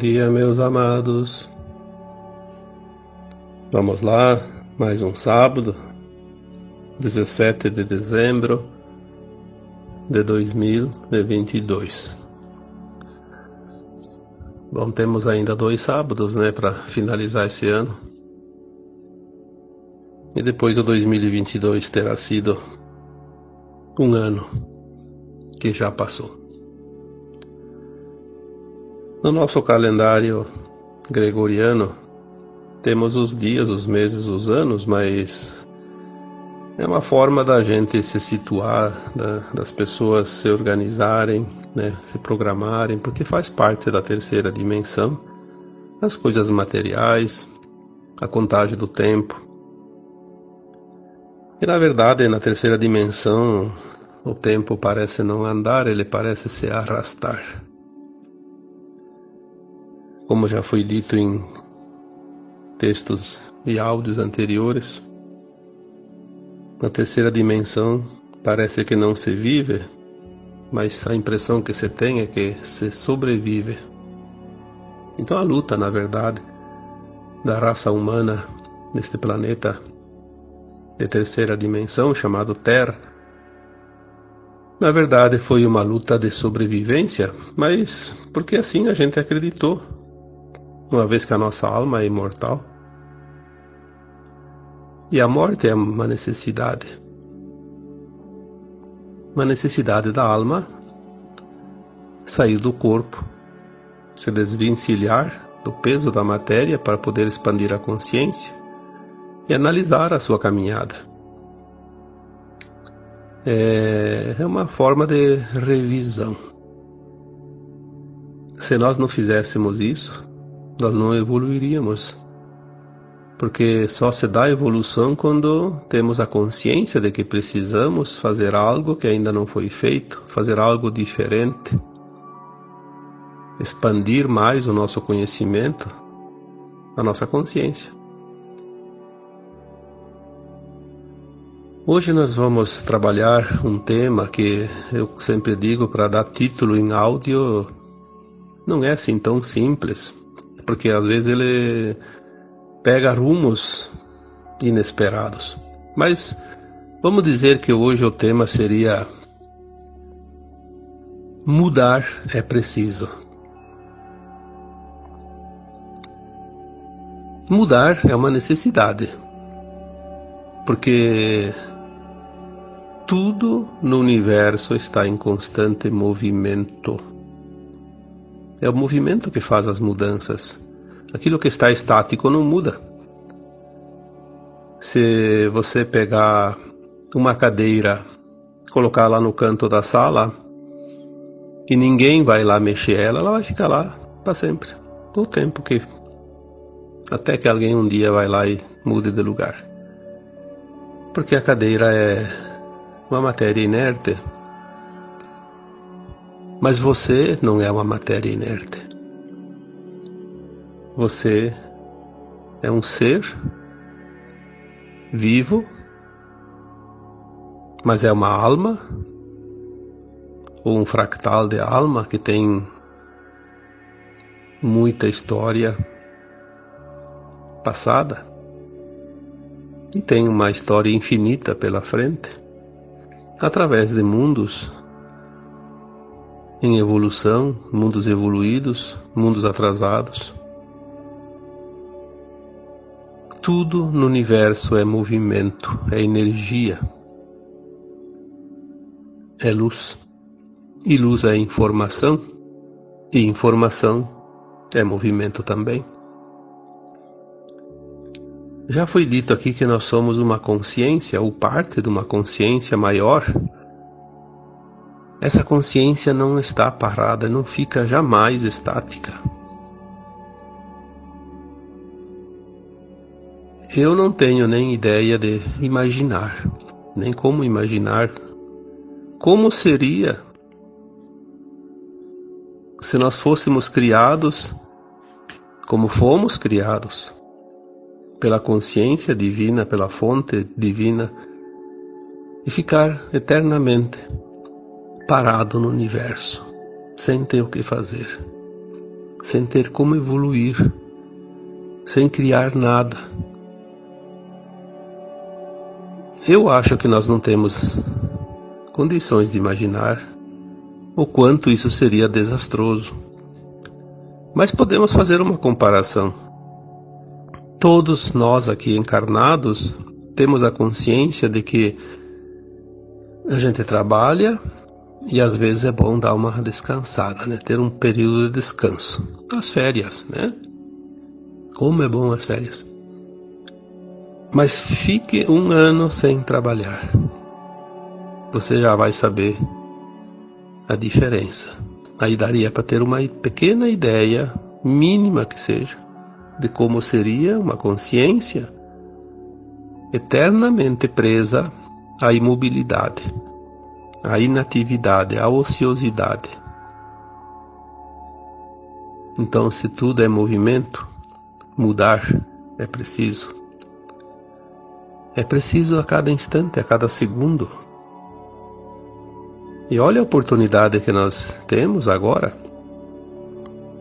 Bom dia, meus amados. Vamos lá, mais um sábado, 17 de dezembro de 2022. Bom, temos ainda 2 sábados, para finalizar esse ano. E depois do 2022 terá sido um ano que já passou. No nosso calendário gregoriano, temos os dias, os meses, os anos, mas é uma forma da gente se situar, das pessoas se organizarem, se programarem, porque faz parte da terceira dimensão, as coisas materiais, a contagem do tempo. E na verdade, na terceira dimensão, o tempo parece não andar, ele parece se arrastar. Como já foi dito em textos e áudios anteriores, na terceira dimensão parece que não se vive, mas a impressão que se tem é que se sobrevive. Então a luta, na verdade, da raça humana neste planeta de terceira dimensão, chamado Terra, na verdade foi uma luta de sobrevivência, mas porque assim a gente acreditou, uma vez que a nossa alma é imortal. E a morte é uma necessidade da alma sair do corpo, se desvencilhar do peso da matéria para poder expandir a consciência e analisar a sua caminhada. É uma forma de revisão. Se nós não fizéssemos isso, nós não evoluiríamos. Porque só se dá evolução quando temos a consciência de que precisamos fazer algo que ainda não foi feito, fazer algo diferente, expandir mais o nosso conhecimento, a nossa consciência. Hoje nós vamos trabalhar um tema que eu sempre digo, para dar título em áudio, não é assim tão simples, porque às vezes ele pega rumos inesperados. Mas vamos dizer que hoje o tema seria: mudar é preciso. Mudar é uma necessidade, porque tudo no universo está em constante movimento. É o movimento que faz as mudanças. Aquilo que está estático não muda. Se você pegar uma cadeira, colocar lá no canto da sala, e ninguém vai lá mexer ela vai ficar lá para sempre. O tempo que... até que alguém um dia vai lá e mude de lugar. Porque a cadeira é uma matéria inerte. Mas você não é uma matéria inerte. Você é um ser vivo, mas é uma alma, ou um fractal de alma que tem muita história passada e tem uma história infinita pela frente, através de mundos em evolução, mundos evoluídos, mundos atrasados. Tudo no universo é movimento, é energia, é luz. E luz é informação, e informação é movimento também. Já foi dito aqui que nós somos uma consciência, ou parte de uma consciência maior. Essa consciência não está parada, não fica jamais estática. Eu não tenho nem ideia de imaginar, nem como imaginar, como seria se nós fôssemos criados como fomos criados, pela consciência divina, pela fonte divina, e ficar eternamente parado no universo, sem ter o que fazer. sem ter como evoluir, sem criar nada. Eu acho que nós não temos condições de imaginar o quanto isso seria desastroso. Mas podemos fazer uma comparação. Todos nós aqui encarnados temos a consciência de que a gente trabalha e às vezes é bom dar uma descansada, né? Ter um período de descanso. As férias, né? Como é bom as férias. Mas fique um ano sem trabalhar. Você já vai saber a diferença. Aí daria para ter uma pequena ideia, mínima que seja, de como seria uma consciência eternamente presa à imobilidade, à inatividade, à ociosidade. Então, se tudo é movimento, mudar é preciso. É preciso a cada instante, a cada segundo. E olha a oportunidade que nós temos agora.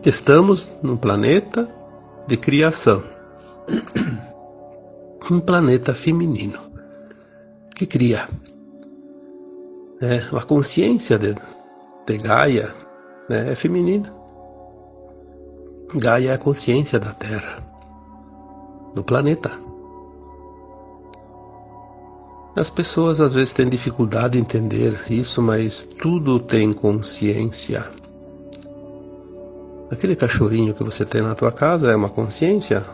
Estamos num planeta de criação. Um planeta feminino que cria. A consciência de Gaia, é feminina. Gaia é a consciência da Terra, do planeta. As pessoas às vezes têm dificuldade em entender isso, mas tudo tem consciência. Aquele cachorrinho que você tem na tua casa é uma consciência.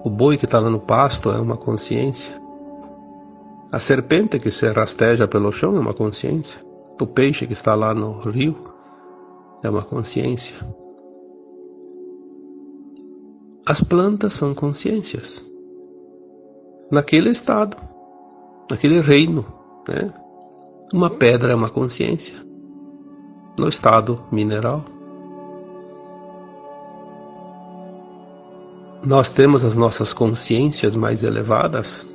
O boi que está lá no pasto é uma consciência. A serpente que se rasteja pelo chão é uma consciência. O peixe que está lá no rio é uma consciência. As plantas são consciências. Naquele estado, naquele reino, né? Uma pedra é uma consciência. No estado mineral. Nós temos as nossas consciências mais elevadas,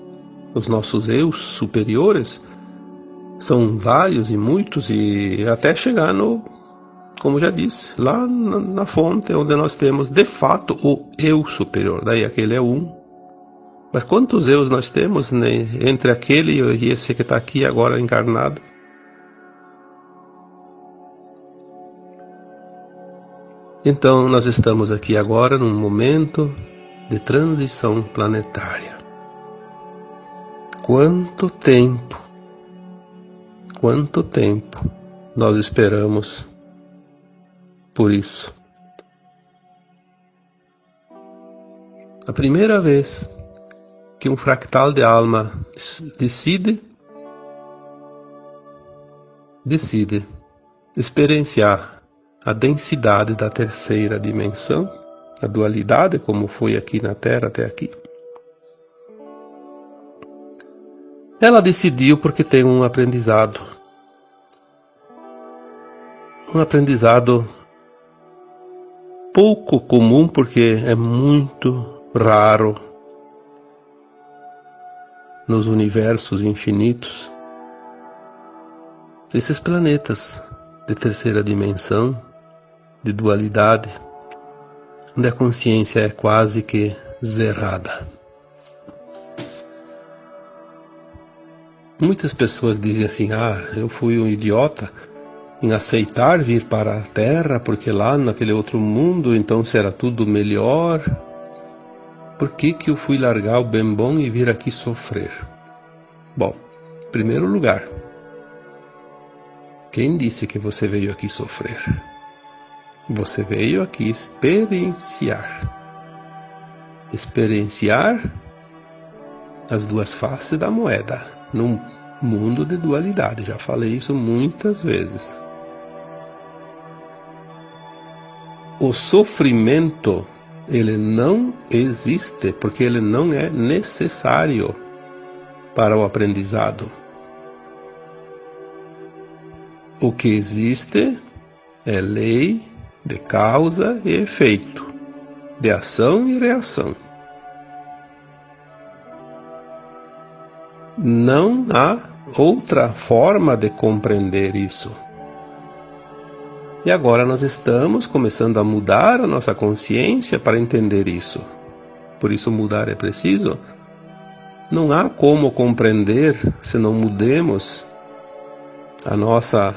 os nossos eus superiores, são vários e muitos, e até chegar no, como já disse, lá na fonte onde nós temos de fato o eu superior, daí aquele é um. Mas quantos eus nós temos, né, entre aquele e esse que está aqui agora encarnado? Então nós estamos aqui agora num momento de transição planetária. Quanto tempo nós esperamos por isso? A primeira vez que um fractal de alma decide experienciar a densidade da terceira dimensão, a dualidade, como foi aqui na Terra até aqui. Ela decidiu porque tem um aprendizado pouco comum, porque é muito raro nos universos infinitos. Esses planetas de terceira dimensão, de dualidade, onde a consciência é quase que zerada. Muitas pessoas dizem assim: eu fui um idiota em aceitar vir para a Terra, porque lá naquele outro mundo então será tudo melhor. Por que eu fui largar o bem bom e vir aqui sofrer? Bom, em primeiro lugar, quem disse que você veio aqui sofrer? Você veio aqui experienciar as duas faces da moeda, num mundo de dualidade. Já falei isso muitas vezes. O sofrimento, ele não existe, porque ele não é necessário para o aprendizado. O que existe é lei de causa e efeito, de ação e reação. Não há outra forma de compreender isso. E agora nós estamos começando a mudar a nossa consciência para entender isso. Por isso mudar é preciso. Não há como compreender se não mudemos a nossa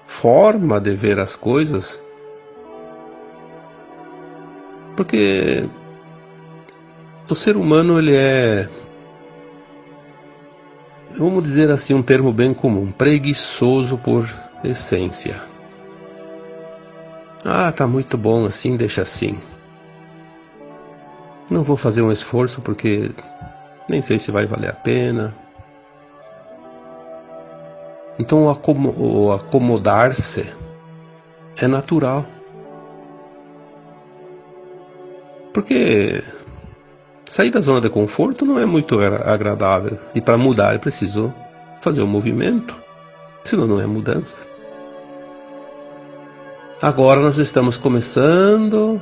forma de ver as coisas. Porque o ser humano, ele é, vamos dizer assim, um termo bem comum, preguiçoso por essência. Tá muito bom assim, deixa assim. Não vou fazer um esforço porque nem sei se vai valer a pena. Então o acomodar-se é natural. Porque sair da zona de conforto não é muito agradável. E para mudar é preciso fazer um movimento. Senão não é mudança. Agora nós estamos começando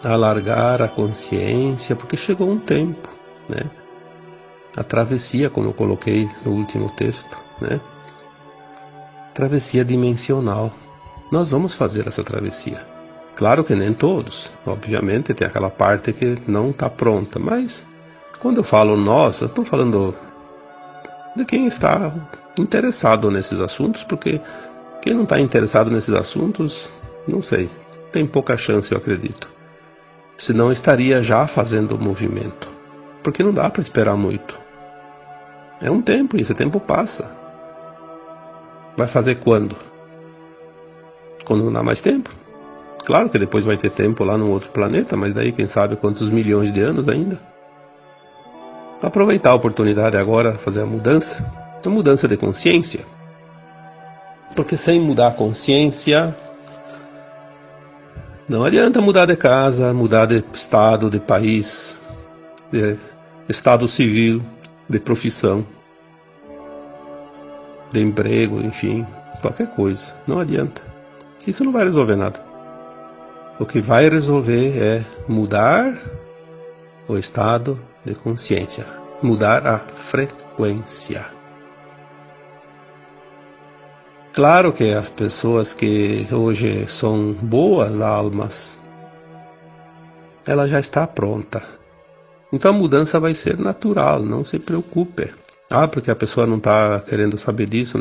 a alargar a consciência, porque chegou um tempo, né? A travessia, como eu coloquei no último texto, né? Travessia dimensional. Nós vamos fazer essa travessia. Claro que nem todos, obviamente tem aquela parte que não está pronta, mas quando eu falo nós, eu estou falando de quem está interessado nesses assuntos, porque quem não está interessado nesses assuntos, não sei, tem pouca chance, eu acredito. Senão estaria já fazendo o movimento, porque não dá para esperar muito. É um tempo e esse tempo passa. Vai fazer quando? Quando não dá mais tempo? Claro que depois vai ter tempo lá num outro planeta, mas daí quem sabe quantos milhões de anos ainda. Aproveitar a oportunidade agora, fazer a mudança de consciência. Porque sem mudar a consciência, não adianta mudar de casa, mudar de estado, de país, de estado civil, de profissão, de emprego, enfim, qualquer coisa. Não adianta. Isso não vai resolver nada. O que vai resolver é mudar o estado de consciência, mudar a frequência. Claro que as pessoas que hoje são boas almas, ela já está pronta. Então a mudança vai ser natural, não se preocupe. Porque a pessoa não está querendo saber disso,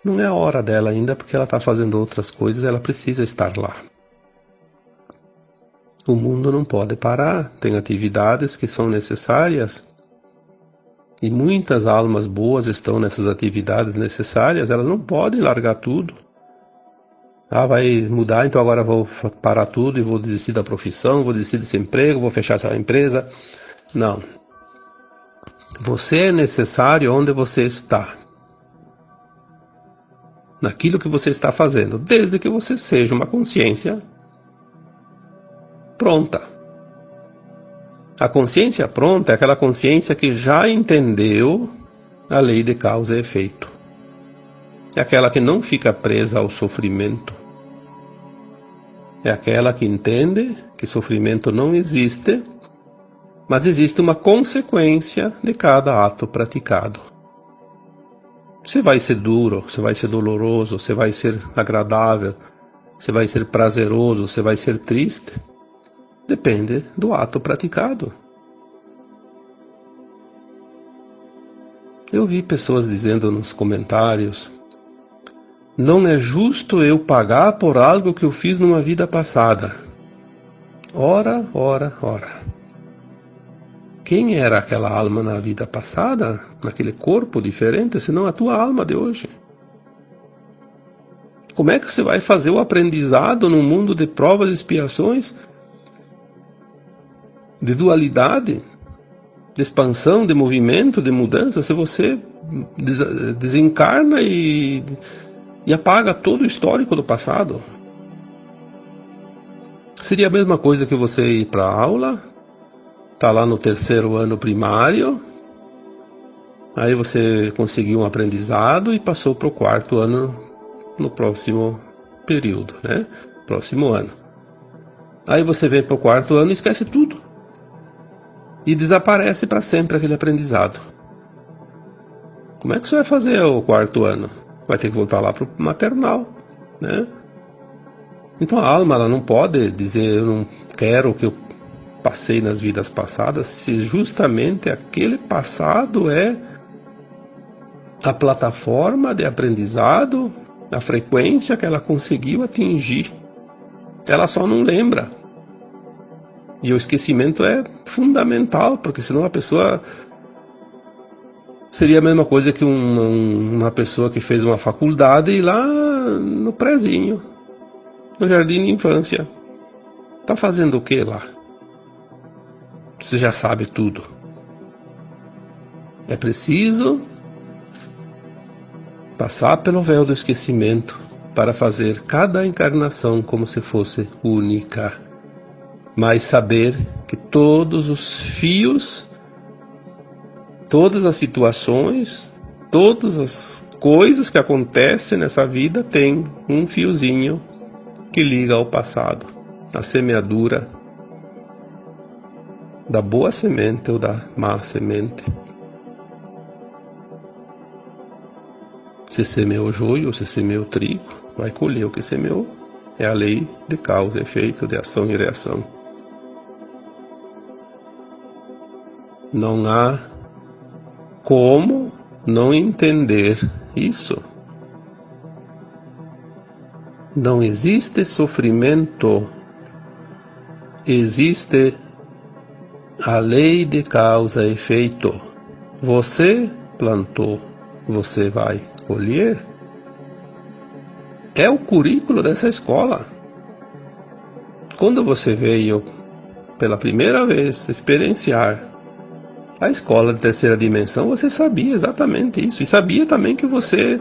não é a hora dela ainda, porque ela está fazendo outras coisas, ela precisa estar lá. O mundo não pode parar, tem atividades que são necessárias. E muitas almas boas estão nessas atividades necessárias, elas não podem largar tudo. Vai mudar, então agora vou parar tudo e vou desistir da profissão, vou desistir desse emprego, vou fechar essa empresa. Não. Você é necessário onde você está. Naquilo que você está fazendo, desde que você seja uma consciência pronta. A consciência pronta é aquela consciência que já entendeu a lei de causa e efeito. É aquela que não fica presa ao sofrimento. É aquela que entende que sofrimento não existe, mas existe uma consequência de cada ato praticado. Você vai ser duro, você vai ser doloroso, você vai ser agradável, você vai ser prazeroso, você vai ser triste. Depende do ato praticado. Eu vi pessoas dizendo nos comentários: não é justo eu pagar por algo que eu fiz numa vida passada. Ora. Quem era aquela alma na vida passada, naquele corpo diferente, senão a tua alma de hoje? Como é que você vai fazer o aprendizado num mundo de provas e expiações, de dualidade, de expansão, de movimento, de mudança, se você desencarna e apaga todo o histórico do passado? Seria a mesma coisa que você ir para a aula, tá lá no 3º ano primário, aí você conseguiu um aprendizado e passou para o 4º ano no próximo período, né? Próximo ano. Aí você vem para o 4º ano e esquece tudo. E desaparece para sempre aquele aprendizado. Como é que você vai fazer o 4º ano? Vai ter que voltar lá para o maternal. né? Então a alma, ela não pode dizer eu não quero o que eu passei nas vidas passadas, se justamente aquele passado é a plataforma de aprendizado, a frequência que ela conseguiu atingir. Ela só não lembra. E o esquecimento é fundamental, porque senão a pessoa seria a mesma coisa que uma pessoa que fez uma faculdade e lá no prezinho, no jardim de infância. Tá fazendo o que lá? Você já sabe tudo. É preciso passar pelo véu do esquecimento para fazer cada encarnação como se fosse única. Mas saber que todos os fios, todas as situações, todas as coisas que acontecem nessa vida têm um fiozinho que liga ao passado, a semeadura da boa semente ou da má semente. Se semeou joio, se semeou trigo, vai colher o que semeou. É a lei de causa e efeito, de ação e reação. Não há como não entender isso. Não existe sofrimento, existe a lei de causa e efeito. Você plantou, você vai colher. É o currículo dessa escola. Quando você veio pela primeira vez experienciar a escola de terceira dimensão, você sabia exatamente isso. E sabia também que você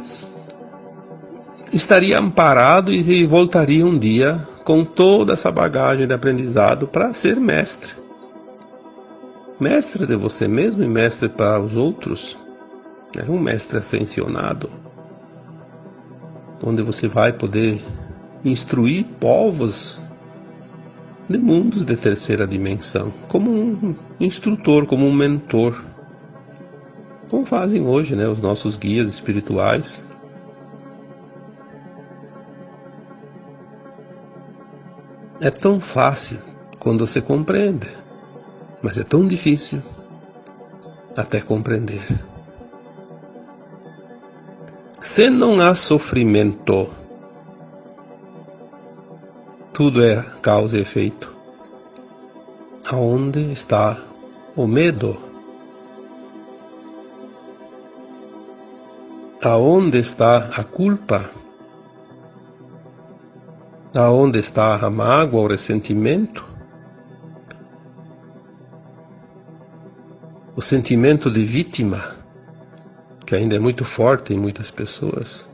estaria amparado e voltaria um dia com toda essa bagagem de aprendizado para ser mestre. Mestre de você mesmo e mestre para os outros. É um mestre ascensionado, onde você vai poder instruir povos de mundos de terceira dimensão, como um instrutor, como um mentor, como fazem hoje, né, os nossos guias espirituais. É tão fácil quando você compreende, mas é tão difícil até compreender. Se não há sofrimento, tudo é causa e efeito. Aonde está o medo? Aonde está a culpa? Aonde está a mágoa, o ressentimento? O sentimento de vítima, que ainda é muito forte em muitas pessoas.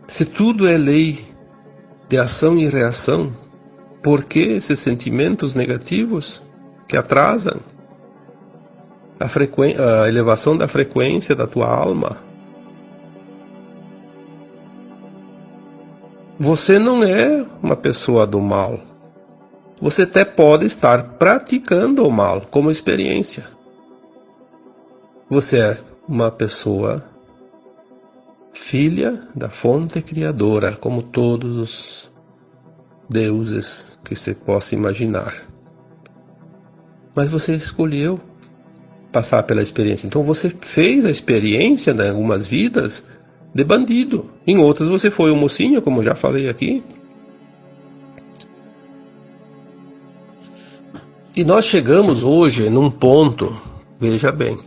Se tudo é lei de ação e reação, por que esses sentimentos negativos que atrasam a elevação da frequência da tua alma? Você não é uma pessoa do mal. Você até pode estar praticando o mal como experiência. Você é uma pessoa filha da fonte criadora, como todos os deuses que você possa imaginar. Mas você escolheu passar pela experiência. Então você fez a experiência em algumas vidas de bandido. Em outras você foi um mocinho, como já falei aqui. E nós chegamos hoje num ponto, veja bem,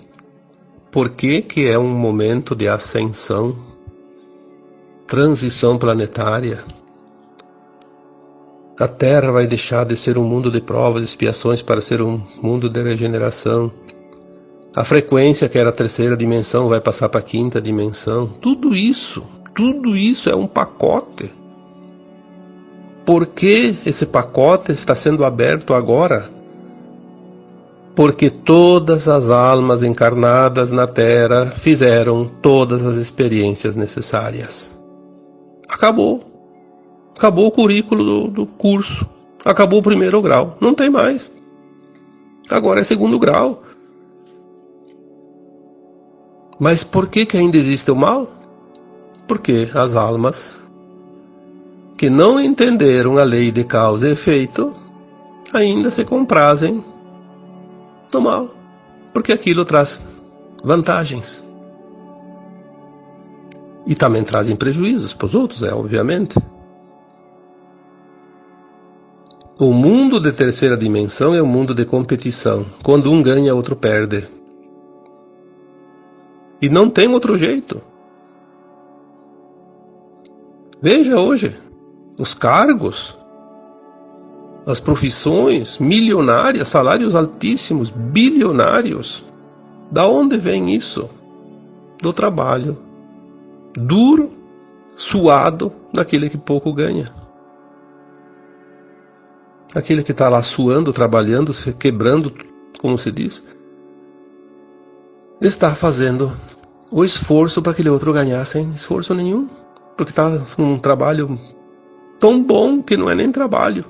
por que é um momento de ascensão, transição planetária? A Terra vai deixar de ser um mundo de provas e expiações para ser um mundo de regeneração. A frequência, que era a terceira dimensão, vai passar para a quinta dimensão. Tudo isso é um pacote. Por que esse pacote está sendo aberto agora? Porque todas as almas encarnadas na Terra fizeram todas as experiências necessárias. Acabou. Acabou o currículo do curso. Acabou o primeiro grau. Não tem mais. Agora é segundo grau. Mas por que ainda existe o mal? Porque as almas que não entenderam a lei de causa e efeito ainda se comprazem no mal, porque aquilo traz vantagens e também trazem prejuízos para os outros, obviamente. O mundo de terceira dimensão é um mundo de competição. Quando um ganha, outro perde. E não tem outro jeito. Veja hoje, os cargos, as profissões milionárias, salários altíssimos, bilionários. Da onde vem isso? Do trabalho duro, suado, daquele que pouco ganha. Aquele que está lá suando, trabalhando, se quebrando, como se diz, está fazendo o esforço para aquele outro ganhar sem esforço nenhum, porque está num trabalho tão bom que não é nem trabalho.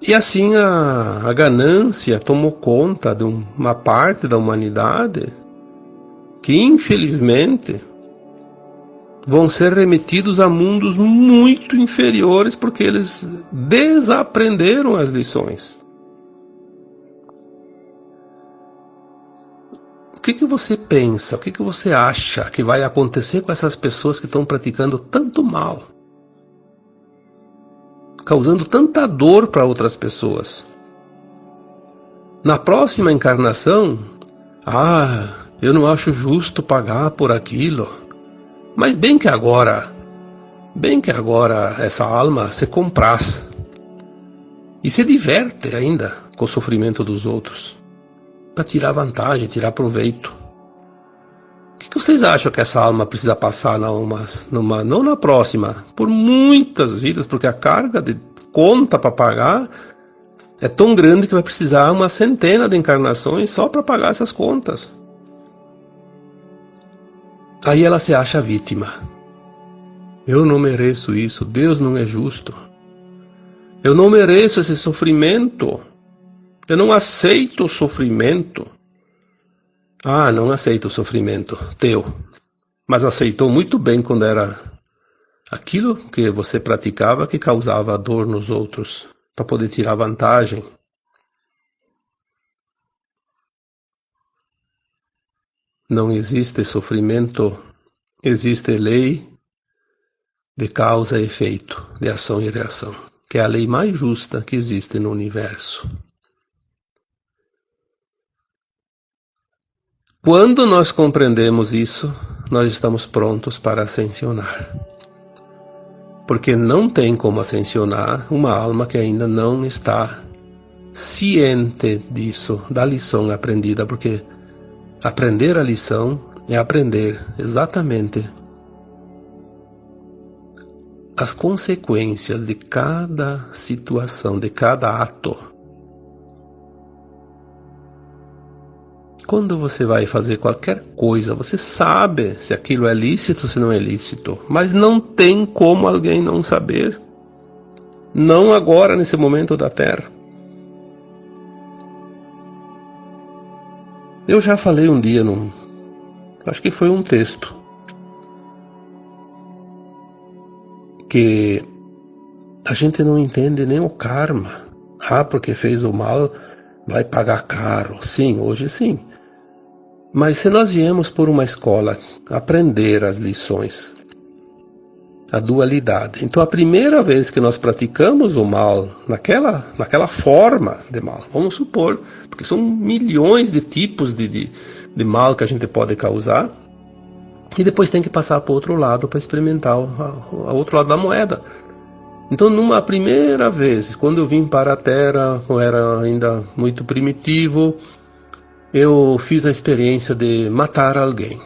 E assim a ganância tomou conta de uma parte da humanidade que, infelizmente, vão ser remetidos a mundos muito inferiores porque eles desaprenderam as lições. O que você pensa, o que você acha que vai acontecer com essas pessoas que estão praticando tanto mal, causando tanta dor para outras pessoas? Na próxima encarnação, eu não acho justo pagar por aquilo. Mas bem que agora essa alma se compraz e se diverte ainda com o sofrimento dos outros, para tirar vantagem, tirar proveito. O que vocês acham que essa alma precisa passar não na próxima, por muitas vidas, porque a carga de conta para pagar é tão grande que vai precisar uma centena de encarnações só para pagar essas contas. Aí ela se acha vítima. Eu não mereço isso, Deus não é justo. Eu não mereço esse sofrimento. Eu não aceito o sofrimento. Não aceito o sofrimento teu. Mas aceitou muito bem quando era aquilo que você praticava que causava dor nos outros, para poder tirar vantagem. Não existe sofrimento, existe lei de causa e efeito, de ação e reação, que é a lei mais justa que existe no universo. Quando nós compreendemos isso, nós estamos prontos para ascensionar. Porque não tem como ascensionar uma alma que ainda não está ciente disso, da lição aprendida, porque aprender a lição é aprender exatamente as consequências de cada situação, de cada ato. Quando você vai fazer qualquer coisa, você sabe se aquilo é lícito ou se não é lícito, mas não tem como alguém não saber. Não agora, nesse momento da Terra. Eu já falei um dia, acho que foi um texto, que a gente não entende nem o karma. Porque fez o mal, vai pagar caro. Sim, hoje sim. Mas se nós viemos por uma escola aprender as lições, a dualidade. Então a primeira vez que nós praticamos o mal, naquela forma de mal, vamos supor, porque são milhões de tipos de mal que a gente pode causar, e depois tem que passar para o outro lado para experimentar o outro lado da moeda. Então numa primeira vez, quando eu vim para a Terra, eu era ainda muito primitivo, eu fiz a experiência de matar alguém.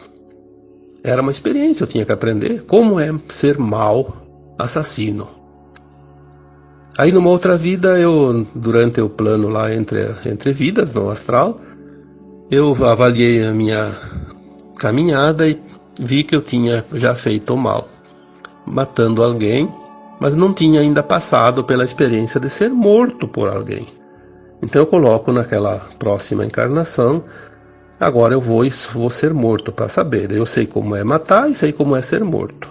Era uma experiência, eu tinha que aprender como é ser mau, assassino. Aí numa outra vida, durante o plano lá entre vidas, no astral, eu avaliei a minha caminhada e vi que eu tinha já feito o mal, matando alguém, mas não tinha ainda passado pela experiência de ser morto por alguém. Então eu coloco naquela próxima encarnação Agora eu vou ser morto para saber. Eu sei como é matar e sei como é ser morto.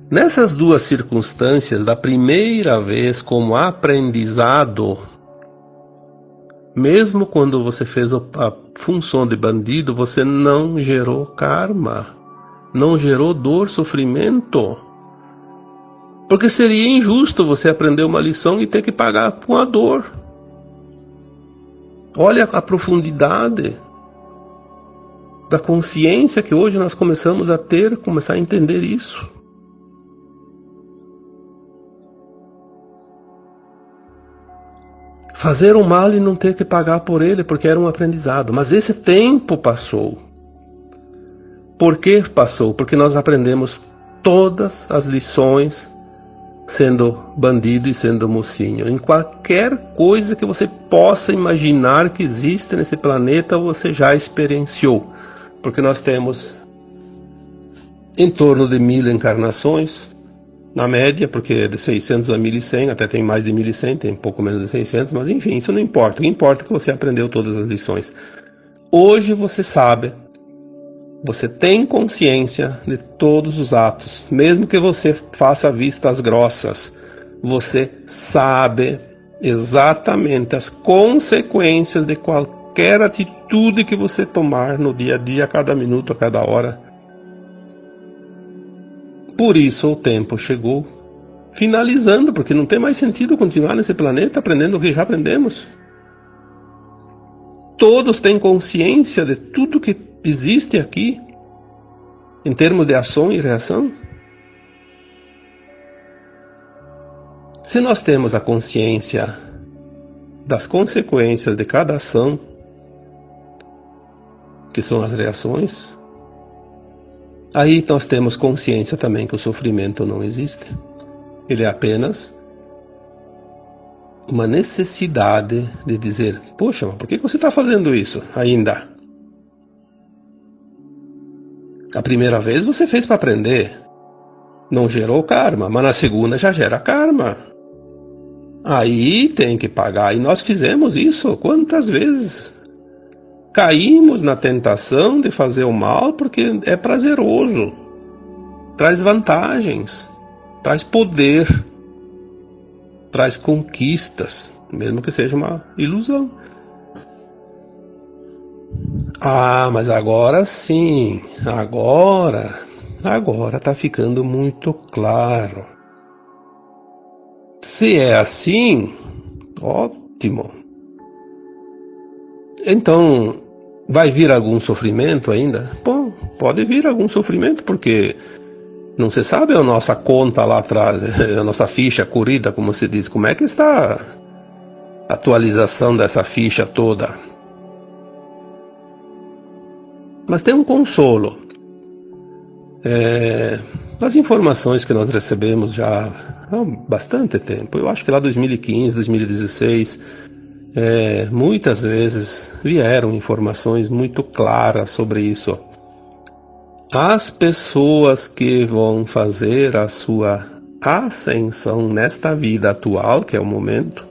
Nessas duas circunstâncias, da primeira vez como aprendizado, mesmo quando você fez a função de bandido, você não gerou karma, não gerou dor, sofrimento. Porque seria injusto você aprender uma lição e ter que pagar com a dor. Olha a profundidade da consciência que hoje nós começamos a ter, começar a entender isso. Fazer o mal e não ter que pagar por ele, porque era um aprendizado. Mas esse tempo passou. Por que passou? Porque nós aprendemos todas as lições sendo bandido e sendo mocinho. Em qualquer coisa que você possa imaginar que existe nesse planeta, você já experienciou. Porque nós temos em torno de 1000 encarnações, na média, porque é de 600 a 1100, até tem mais de 1100, tem um pouco menos de 600, mas enfim, isso não importa. O que importa é que você aprendeu todas as lições. Hoje você sabe, você tem consciência de todos os atos, mesmo que você faça vistas grossas, você sabe exatamente as consequências de qualquer atitude que você tomar no dia a dia, a cada minuto, a cada hora. Por isso o tempo chegou, finalizando, porque não tem mais sentido continuar nesse planeta aprendendo o que já aprendemos. Todos têm consciência de tudo que existe aqui, em termos de ação e reação. Se nós temos a consciência das consequências de cada ação, que são as reações, aí nós temos consciência também que o sofrimento não existe. Ele é apenas uma necessidade de dizer, poxa, mas por que você está fazendo isso ainda? A primeira vez você fez para aprender, não gerou karma, mas na segunda já gera karma. Aí tem que pagar, e nós fizemos isso quantas vezes? Caímos na tentação de fazer o mal porque é prazeroso, traz vantagens, traz poder, traz conquistas, mesmo que seja uma ilusão. Ah, mas agora sim, agora está ficando muito claro. Se é assim, ótimo. Então, vai vir algum sofrimento ainda? Bom, pode vir algum sofrimento, porque não se sabe a nossa conta lá atrás, a nossa ficha corrida, como se diz. Como é que está a atualização dessa ficha toda? Mas tem um consolo. As informações que nós recebemos já há bastante tempo, eu acho que lá 2015, 2016, muitas vezes vieram informações muito claras sobre isso. As pessoas que vão fazer a sua ascensão nesta vida atual, que é o momento,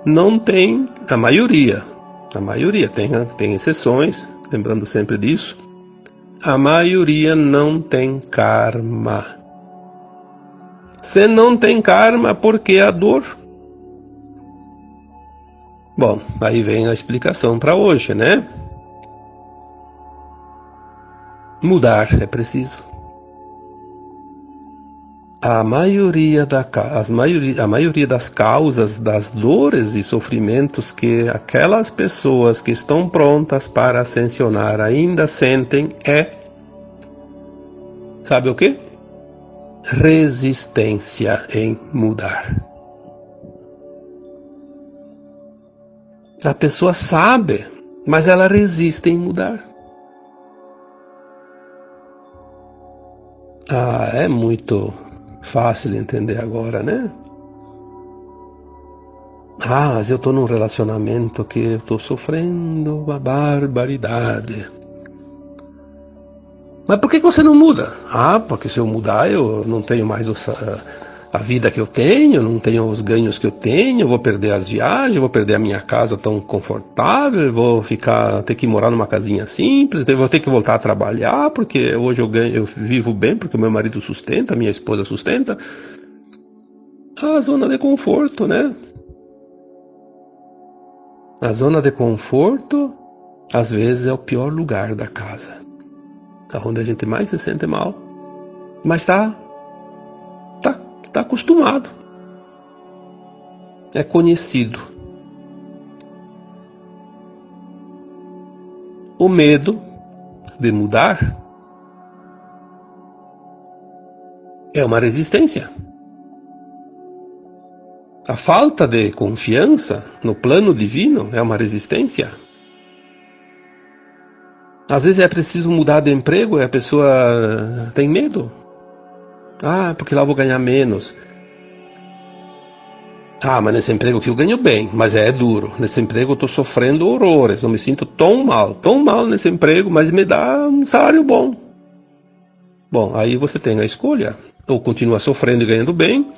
não tem, a maioria tem exceções, lembrando sempre disso, a maioria não tem karma. Se não tem karma, por que a dor? Bom, aí vem a explicação para hoje, né? Mudar é preciso. A maioria das causas das dores e sofrimentos que aquelas pessoas que estão prontas para ascensionar ainda sentem sabe o quê? Resistência em mudar. A pessoa sabe, mas ela resiste em mudar. É muito fácil de entender agora, né? Mas eu estou num relacionamento que eu estou sofrendo uma barbaridade. Mas por que você não muda? Porque se eu mudar eu não tenho mais a vida que eu tenho, não tenho os ganhos que eu tenho, vou perder as viagens, vou perder a minha casa tão confortável, vou ter que morar numa casinha simples, vou ter que voltar a trabalhar, porque hoje eu vivo bem, porque o meu marido sustenta, a minha esposa sustenta. A zona de conforto, né? A zona de conforto, às vezes, é o pior lugar da casa. Onde a gente mais se sente mal. Mas tá acostumado. É conhecido. O medo de mudar é uma resistência. A falta de confiança no plano divino é uma resistência. Às vezes é preciso mudar de emprego e a pessoa tem medo. Porque lá eu vou ganhar menos. Mas nesse emprego aqui eu ganho bem, mas é duro. Nesse emprego eu estou sofrendo horrores, eu me sinto tão mal nesse emprego, mas me dá um salário bom. Bom, aí você tem a escolha. Ou continua sofrendo e ganhando bem,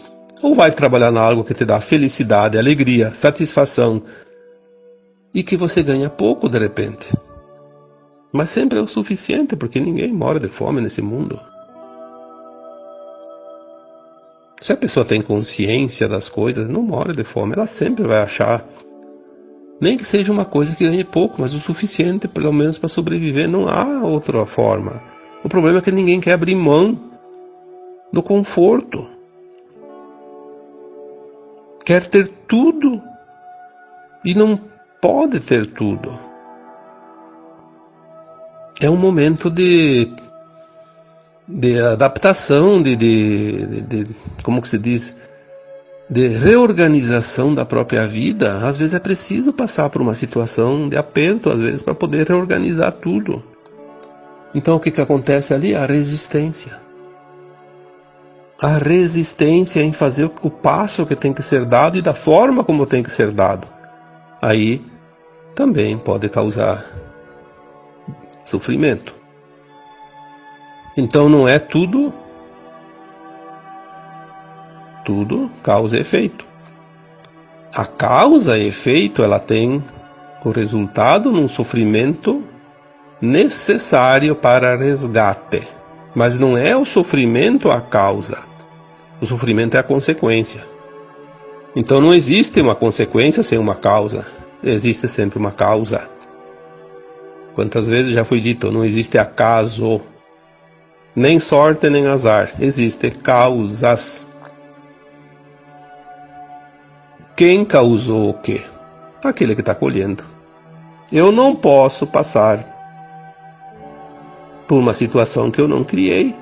ou vai trabalhar em algo que te dá felicidade, alegria, satisfação, e que você ganha pouco de repente. Mas sempre é o suficiente, porque ninguém morre de fome nesse mundo. Se a pessoa tem consciência das coisas, não morre de fome. Ela sempre vai achar, nem que seja uma coisa que ganhe pouco, mas o suficiente, pelo menos, para sobreviver. Não há outra forma. O problema é que ninguém quer abrir mão do conforto. Quer ter tudo e não pode ter tudo. É um momento de adaptação, como que se diz, de reorganização da própria vida. Às vezes é preciso passar por uma situação de aperto, às vezes, para poder reorganizar tudo. Então o que acontece ali? A resistência. A resistência em fazer o passo que tem que ser dado e da forma como tem que ser dado. Aí também pode causar sofrimento. Então não é tudo causa e efeito. A causa e efeito, ela tem o resultado num sofrimento necessário para resgate. Mas não é o sofrimento a causa. O sofrimento é a consequência. Então não existe uma consequência sem uma causa. Existe sempre uma causa. Quantas vezes já foi dito, não existe acaso. Nem sorte, nem azar. Existem causas. Quem causou o quê? Aquele que está colhendo. Eu não posso passar por uma situação que eu não criei.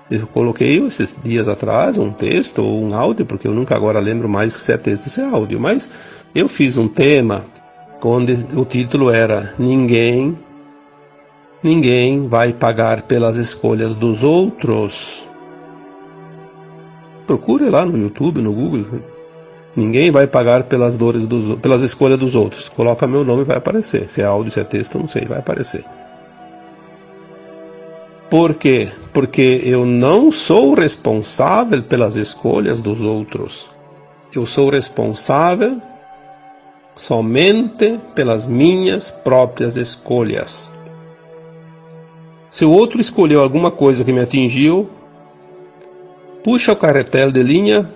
Eu coloquei esses dias atrás um texto ou um áudio, porque eu nunca agora lembro mais se é texto ou se é áudio, mas eu fiz um tema onde o título era Ninguém vai pagar pelas escolhas dos outros. Procure lá no YouTube, no Google. Ninguém vai pagar pelas escolhas dos outros. Coloca meu nome e vai aparecer. Se é áudio, se é texto, não sei, vai aparecer. Por quê? Porque eu não sou responsável pelas escolhas dos outros. Eu sou responsável somente pelas minhas próprias escolhas. Se o outro escolheu alguma coisa que me atingiu, puxa o carretel de linha,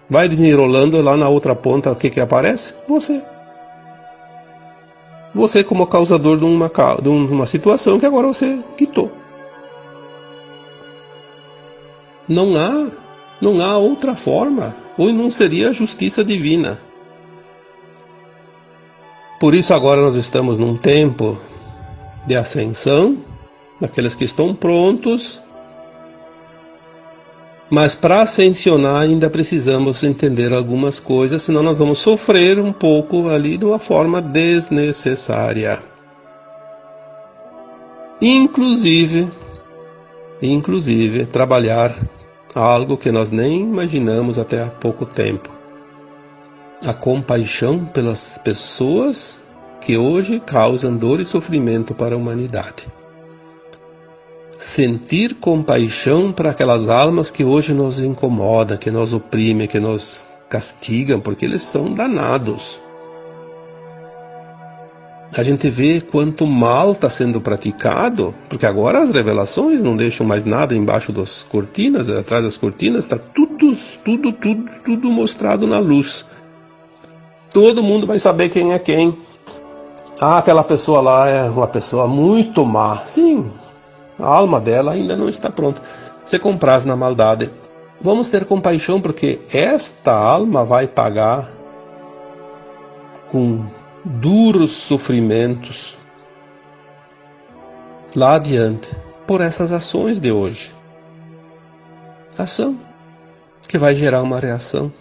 vai desenrolando lá na outra ponta, o que aparece? Você. Você como causador de uma situação que agora você quitou. Não há outra forma, ou não seria a justiça divina. Por isso agora nós estamos num tempo de ascensão, daqueles que estão prontos, mas para ascensionar ainda precisamos entender algumas coisas, senão nós vamos sofrer um pouco ali de uma forma desnecessária. Inclusive trabalhar algo que nós nem imaginamos até há pouco tempo. A compaixão pelas pessoas que hoje causam dor e sofrimento para a humanidade. sentir compaixão para aquelas almas que hoje nos incomodam, que nos oprimem, que nos castigam, porque eles são danados. A gente vê quanto mal está sendo praticado, porque agora as revelações não deixam mais nada embaixo das cortinas, atrás das cortinas está tudo mostrado na luz. Todo mundo vai saber quem é quem. Ah, aquela pessoa lá é uma pessoa muito má. Sim, a alma dela ainda não está pronta. Se compraz na maldade. Vamos ter compaixão, porque esta alma vai pagar com duros sofrimentos lá adiante por essas ações de hoje. Ação que vai gerar uma reação.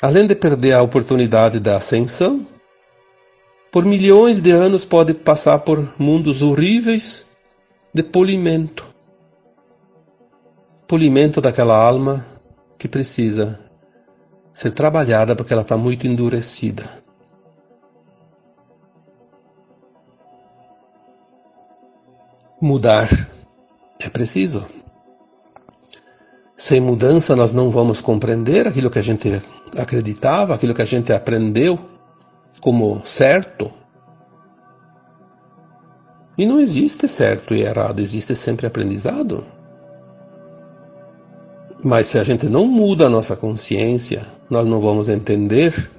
Além de perder a oportunidade da ascensão, por milhões de anos pode passar por mundos horríveis de polimento. Polimento daquela alma que precisa ser trabalhada porque ela está muito endurecida. Mudar é preciso. Sem mudança nós não vamos compreender aquilo que a gente acreditava, aquilo que a gente aprendeu como certo. E não existe certo e errado, existe sempre aprendizado. Mas se a gente não muda a nossa consciência, nós não vamos entender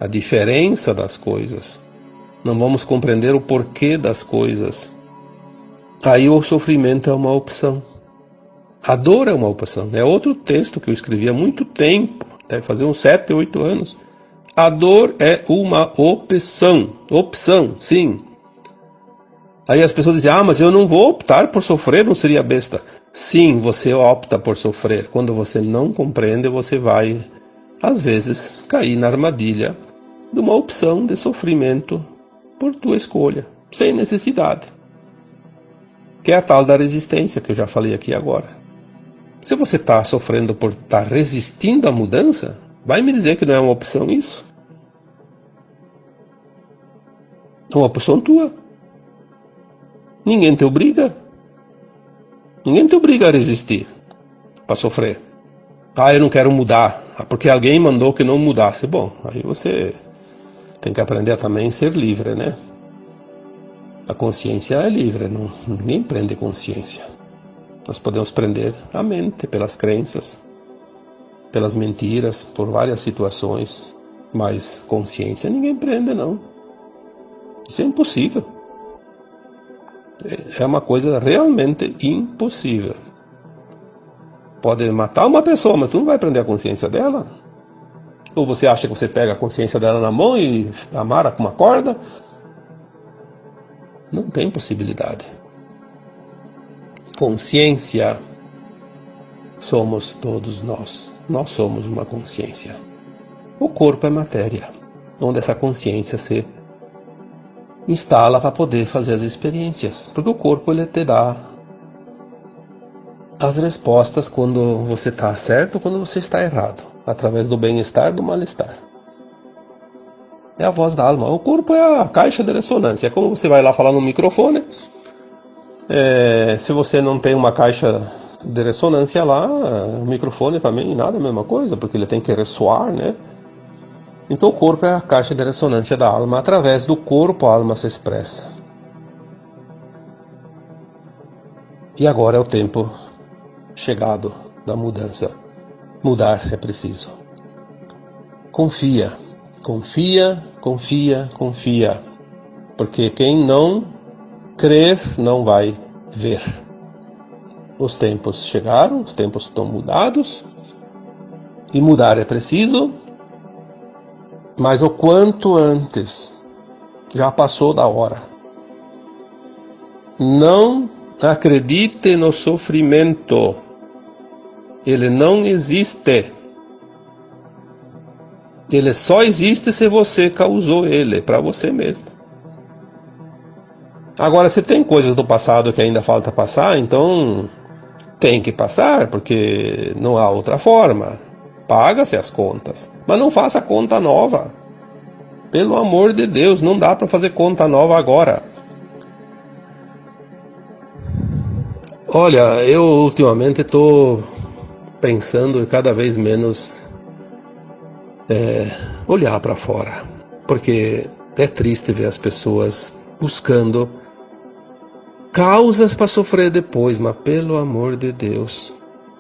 a diferença das coisas. Não vamos compreender o porquê das coisas. Aí o sofrimento é uma opção. A dor é uma opção. É outro texto que eu escrevi há muito tempo, deve fazer uns 7, 8 anos. A dor é uma opção. Opção, sim. Aí as pessoas dizem, mas eu não vou optar por sofrer, não seria besta. Sim, você opta por sofrer. Quando você não compreende, você vai, às vezes, cair na armadilha de uma opção de sofrimento por tua escolha, sem necessidade. Que é a tal da resistência, que eu já falei aqui agora. Se você está sofrendo por estar resistindo à mudança, vai me dizer que não é uma opção isso? É uma opção tua. Ninguém te obriga. Ninguém te obriga a resistir para sofrer. Eu não quero mudar, porque alguém mandou que não mudasse. Bom, aí você tem que aprender a também ser livre, né? A consciência é livre, ninguém prende consciência. Nós podemos prender a mente pelas crenças, pelas mentiras, por várias situações, mas consciência ninguém prende, não. Isso é impossível. É uma coisa realmente impossível. Pode matar uma pessoa, mas tu não vai prender a consciência dela? Ou você acha que você pega a consciência dela na mão e amarra com uma corda? Não tem possibilidade. Consciência somos todos nós. Nós somos uma consciência. O corpo é matéria, onde essa consciência se instala para poder fazer as experiências. Porque o corpo ele te dá as respostas quando você está certo ou quando você está errado, através do bem-estar e do mal-estar. É a voz da alma. O corpo é a caixa de ressonância. É como você vai lá falar no microfone. Se você não tem uma caixa de ressonância lá, o microfone também nada, a mesma coisa, porque ele tem que ressoar, né? Então o corpo é a caixa de ressonância da alma. Através do corpo a alma se expressa. E agora é o tempo chegado da mudança. Mudar é preciso. Confia, confia, confia, confia. Porque quem não crer não vai ver. Os tempos chegaram, os tempos estão mudados. E mudar é preciso. Mas o quanto antes, já passou da hora. Não acredite no sofrimento. Ele não existe. Ele só existe se você causou ele, para você mesmo. Agora, se tem coisas do passado que ainda falta passar, então tem que passar, porque não há outra forma. Paga-se as contas, mas não faça conta nova. Pelo amor de Deus, não dá para fazer conta nova agora. Olha, eu ultimamente estou pensando em cada vez menos olhar para fora, porque é triste ver as pessoas buscando causas para sofrer depois, mas pelo amor de Deus,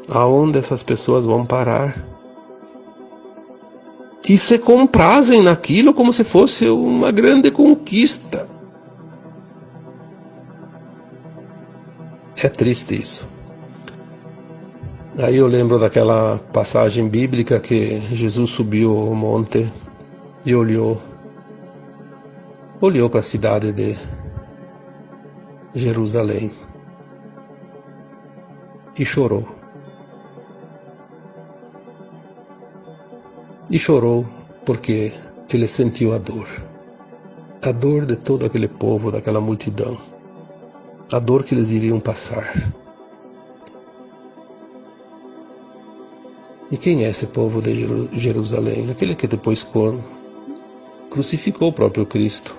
aonde essas pessoas vão parar? E se comprazem naquilo como se fosse uma grande conquista. É triste isso. Aí eu lembro daquela passagem bíblica que Jesus subiu ao monte e olhou para a cidade de Jerusalém e chorou. E chorou porque ele sentiu a dor de todo aquele povo, daquela multidão, a dor que eles iriam passar. E quem é esse povo de Jerusalém? Aquele que depois crucificou o próprio Cristo.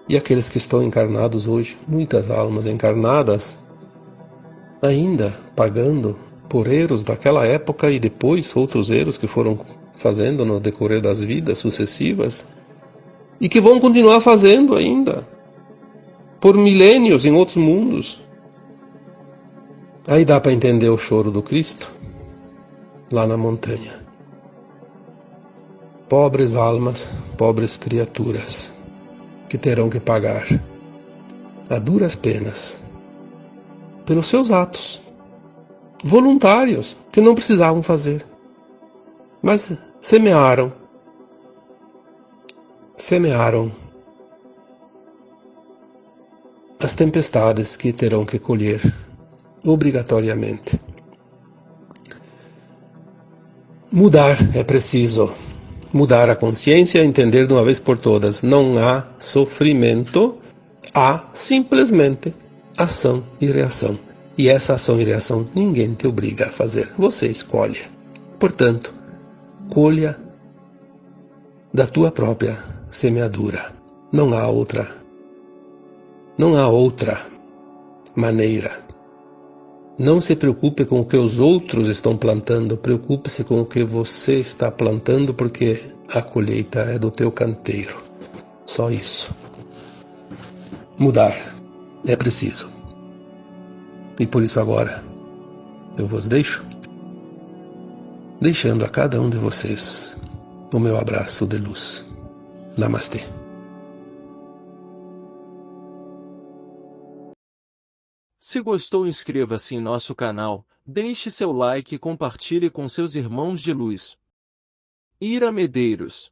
E aqueles que estão encarnados hoje, muitas almas encarnadas, ainda pagando por erros daquela época e depois outros erros que foram fazendo no decorrer das vidas sucessivas e que vão continuar fazendo ainda por milênios em outros mundos. Aí dá para entender o choro do Cristo lá na montanha. Pobres almas, pobres criaturas, que terão que pagar a duras penas pelos seus atos voluntários que não precisavam fazer, mas semearam as tempestades que terão que colher obrigatoriamente. Mudar é preciso. Mudar a consciência, entender de uma vez por todas, não há sofrimento, há simplesmente ação e reação. E essa ação e reação ninguém te obriga a fazer, você escolhe. Portanto, colha da tua própria semeadura. Não há outra maneira. Não se preocupe com o que os outros estão plantando, preocupe-se com o que você está plantando, porque a colheita é do teu canteiro. Só isso. Mudar é preciso. E por isso agora eu vos deixo, deixando a cada um de vocês o meu abraço de luz. Namastê. Se gostou, inscreva-se em nosso canal, deixe seu like e compartilhe com seus irmãos de luz. Ira Medeiros